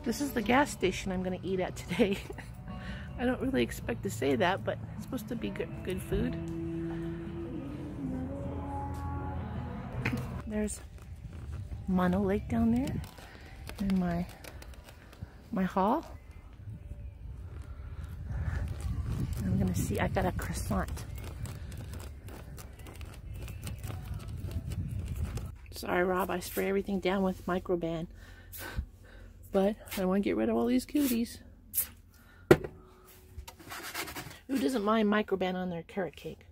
This is the gas station I'm gonna eat at today. I don't really expect to say that, but it's supposed to be good food. There's Mono Lake down there and my hall. I'm gonna see, I got a croissant. Sorry, Rob, I spray everything down with Microban. But I want to get rid of all these cuties. Who doesn't mind Microban on their carrot cake?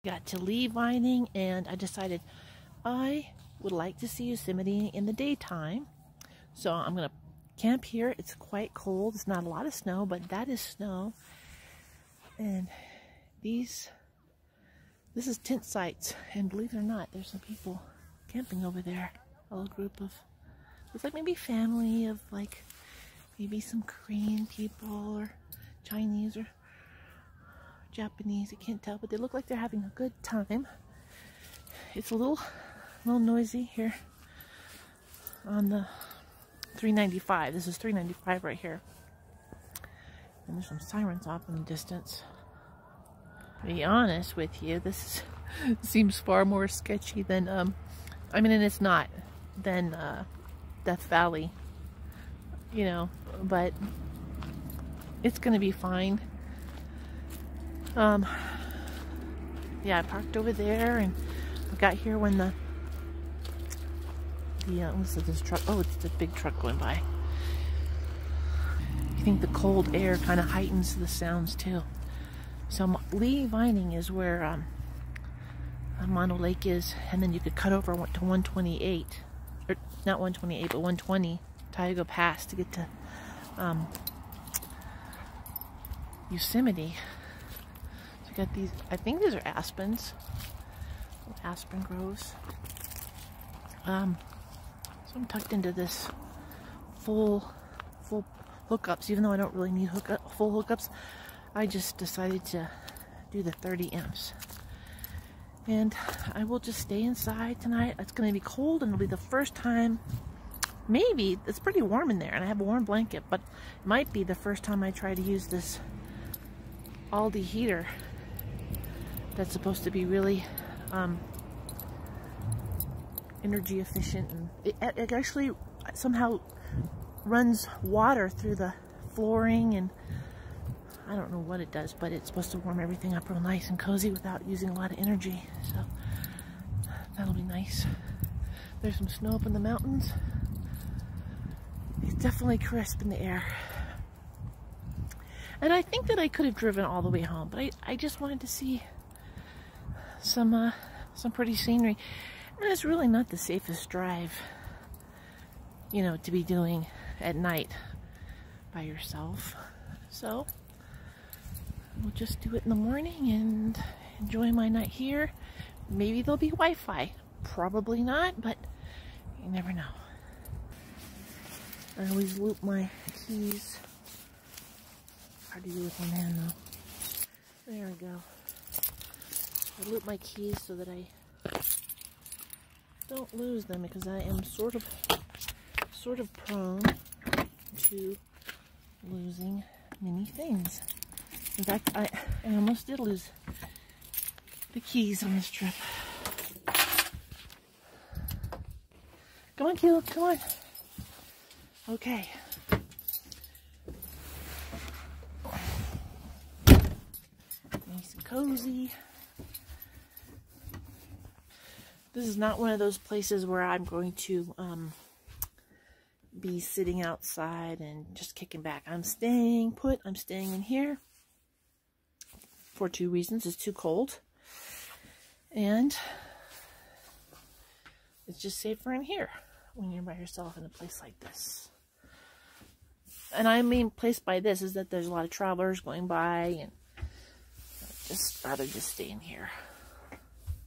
Got to leave Vining, and I decided I would like to see Yosemite in the daytime. So I'm going to camp here. It's quite cold. It's not a lot of snow, but that is snow. And this is tent sites. And believe it or not, there's some people camping over there. A little group of, looks like maybe family of like, maybe some Korean people or Chinese or Japanese. I can't tell, but they look like they're having a good time. It's a little noisy here on the 395. This is 395 right here. And there's some sirens off in the distance. To be honest with you, this seems far more sketchy than, I mean, and it's not, than Death Valley, you know, but it's gonna be fine. Yeah, I parked over there and I got here when what's this truck? Oh, it's a big truck going by. I think the cold air kind of heightens the sounds too. So Lee Vining is where Mono Lake is, and then you could cut over to 128, or not 128, but 120 Tioga Pass to get to Yosemite. So you got these, I think these are aspens, aspen groves. So I'm tucked into this full hookups, even though I don't really need full hookups. I just decided to do the 30 amps. And I will just stay inside tonight. It's going to be cold, and it'll be the first time, maybe, it's pretty warm in there, and I have a warm blanket, but it might be the first time I try to use this Aldi heater that's supposed to be really energy efficient, and it actually somehow runs water through the flooring, and I don't know what it does, but it's supposed to warm everything up real nice and cozy without using a lot of energy. So that'll be nice. There's some snow up in the mountains. It's definitely crisp in the air. And I think that I could have driven all the way home, but I just wanted to see some pretty scenery. And it's really not the safest drive, you know, to be doing at night by yourself. So we'll just do it in the morning and enjoy my night here. Maybe there'll be Wi-Fi. Probably not, but you never know. I always loop my keys. Hard to do with one hand though. There we go. I loop my keys so that I don't lose them, because I am sort of prone to losing many things. In fact, I almost did lose the keys on this trip. Come on, Caleb, come on. Okay. Nice and cozy. This is not one of those places where I'm going to be sitting outside and just kicking back. I'm staying put. I'm staying in here for two reasons. It's too cold, and it's just safer in here when you're by yourself in a place like this. And I mean, place by this is that there's a lot of travelers going by, and I'd just rather just stay in here.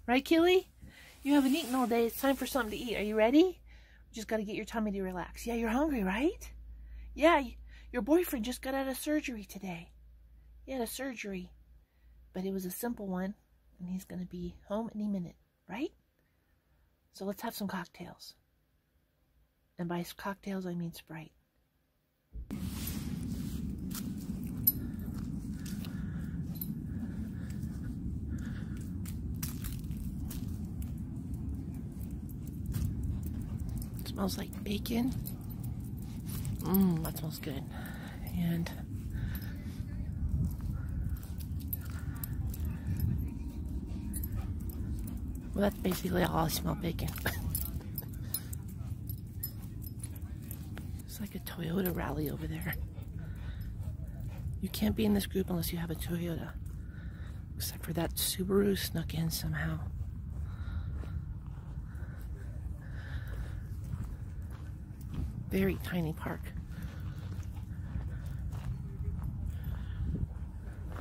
Right, Killy? You haven't eaten all day. It's time for something to eat. Are you ready? You just got to get your tummy to relax. Yeah, you're hungry, right? Yeah, your boyfriend just got out of surgery today. He had a surgery, but it was a simple one, and he's going to be home any minute, right? So let's have some cocktails. And by cocktails, I mean Sprite. It smells like bacon. That smells good. And well, that's basically all I smell, bacon. It's like a Toyota rally over there. You can't be in this group unless you have a Toyota. Except for that Subaru snuck in somehow. Very tiny park.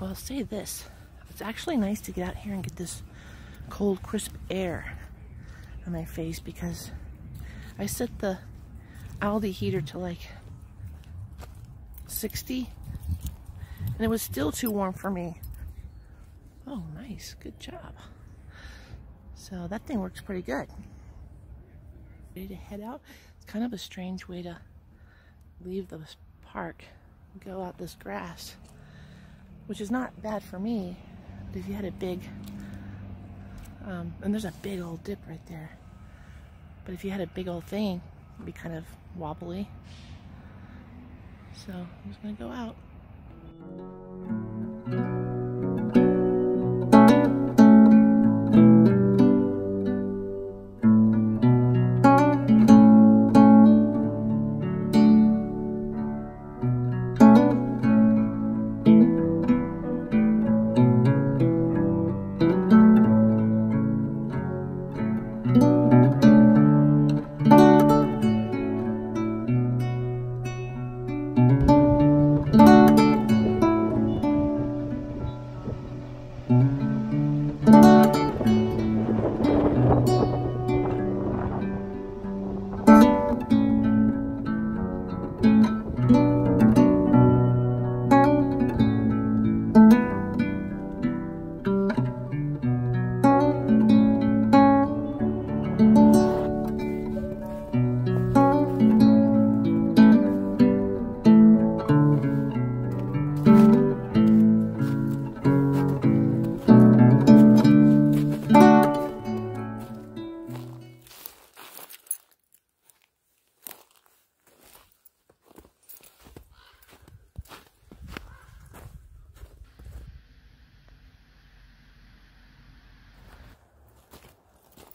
Well, I'll say this. It's actually nice to get out here and get this cold, crisp air on my face, because I set the Aldi heater to like 60, and it was still too warm for me. Oh, nice. Good job. So that thing works pretty good. Ready to head out? It's kind of a strange way to leave the park and go out this grass, which is not bad for me. But if you had a big, and there's a big old dip right there. But if you had a big old thing, it'd be kind of wobbly. So I'm just gonna go out.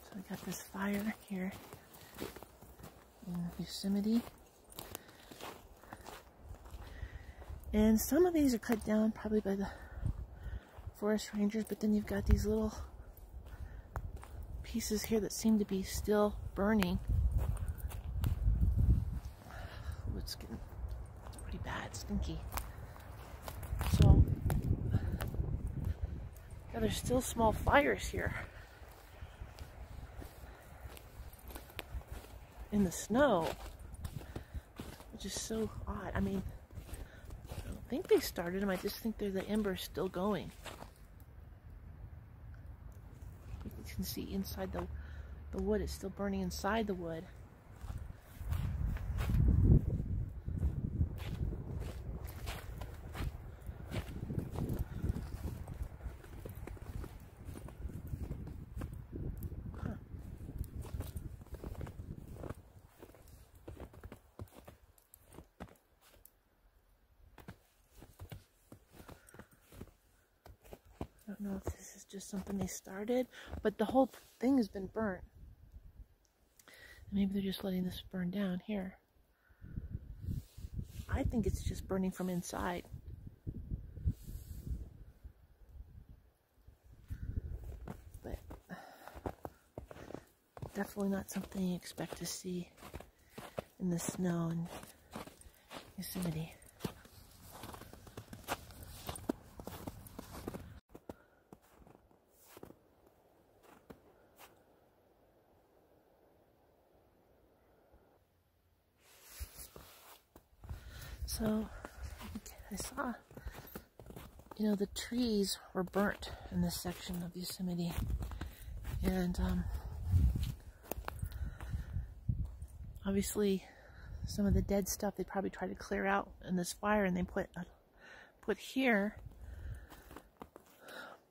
So I got this fire here in Yosemite. And some of these are cut down probably by the forest rangers, but then you've got these little pieces here that seem to be still burning. Ooh, it's pretty bad, stinky. So, yeah, there's still small fires here in the snow, which is so odd. I mean, I don't think they started them. I just think they're the embers still going. You can see inside the wood, it's still burning inside the wood. I don't know if this is just something they started, but the whole thing has been burnt. Maybe they're just letting this burn down here. I think it's just burning from inside. But definitely not something you expect to see in the snow in Yosemite. So I saw, you know, the trees were burnt in this section of Yosemite, and obviously some of the dead stuff they probably tried to clear out in this fire, and they put here.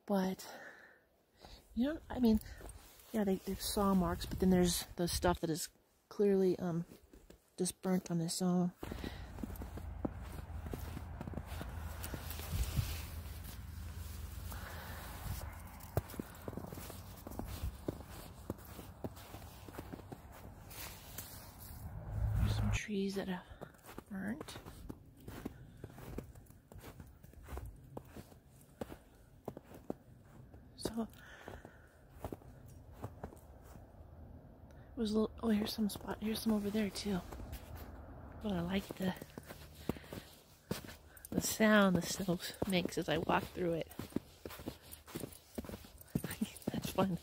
But you know, I mean, yeah, there's saw marks, but then there's the stuff that is clearly just burnt on its own. Trees that have burnt. So it was a little, oh, here's some spot, here's some over there too. But I like the sound the snow makes as I walk through it. That's fun.